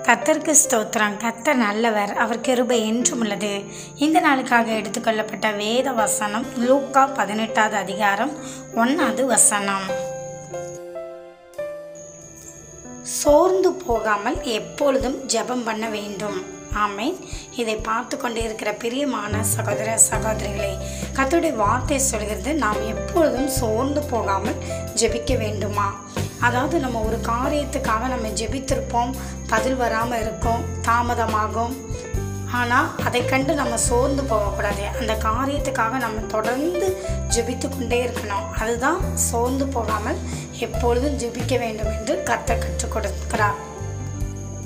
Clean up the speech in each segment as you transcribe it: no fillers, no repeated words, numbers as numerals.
கர்த்தருக்கு ஸ்தோத்திரம். கர்த்தர் நல்லவர், அவர் கிருபை என்றும் உள்ளது. இந்த நாளுக்காக எடுத்துக்கொள்ளப்பட்ட வேத வசனம் லூக்கா 18வது அதிகாரம் 1வது வசனம். சோர்ந்து போகாமல் எப்பொழுதும் ஜெபம் பண்ண வேண்டும். ஆமென். இதை பார்த்து கொண்டு இருக்கிற பிரியமான சகோதர சகோதரிகளே, கர்த்தருடைய வார்த்தை சொல்கிறது, நாம் எப்பொழுதும் சோர்ந்து போகாமல் ஜெபிக்க வேண்டுமா? அதாவது நம்ம ஒரு காரியத்துக்காக நம்ம ஜெபித்திருப்போம், பதில் வராமல் இருக்கும், தாமதமாகும். ஆனால் அதை கண்டு நம்ம சோர்ந்து போகக்கூடாது. அந்த காரியத்துக்காக நம்ம தொடர்ந்து ஜெபித்து கொண்டே இருக்கணும். அதுதான் சோர்ந்து போகாமல் எப்பொழுதும் ஜெபிக்க வேண்டும் என்று கர்த்தர் கற்றுக் கொடுக்கிறார்.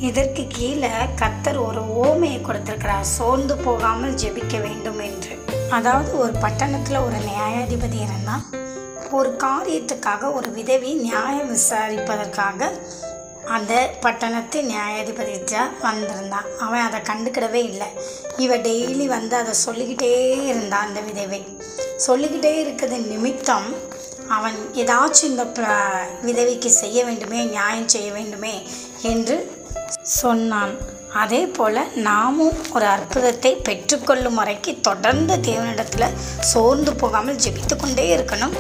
இதற்கு கீழே கர்த்தர் ஒரு ஓமையை கொடுத்திருக்கிறார், சோர்ந்து போகாமல் ஜெபிக்க வேண்டும் என்று. அதாவது ஒரு பட்டணத்தில் ஒரு நியாயாதிபதி இருந்தான். ஒரு காரியத்துக்காக ஒரு விதவி நியாயம் விசாரிப்பதற்காக அந்த பட்டணத்து நியாயாதிபதி வந்திருந்தான். அவன் அதை கண்டுக்கிடவே இல்லை. இவன் டெய்லி வந்து அதை சொல்லிக்கிட்டே இருந்தான். அந்த விதவை சொல்லிக்கிட்டே இருக்கிறது நிமித்தம் அவன் ஏதாச்சும் இந்த விதவிக்கு செய்ய வேண்டுமே, நியாயம் செய்ய வேண்டுமே என்று சொன்னான். அதே போல் நாமும் ஒரு அற்புதத்தை பெற்றுக்கொள்ளும் வரைக்கு தொடர்ந்து தேவனிடத்தில் சோர்ந்து போகாமல் ஜெபித்து கொண்டே இருக்கணும்.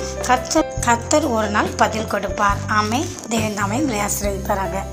கர்த்தர் ஒரு நாள் பதில் கொடுப்பார். ஆமென். தேவன் தாமே உங்களை ஆசீர்வதிப்பாராக.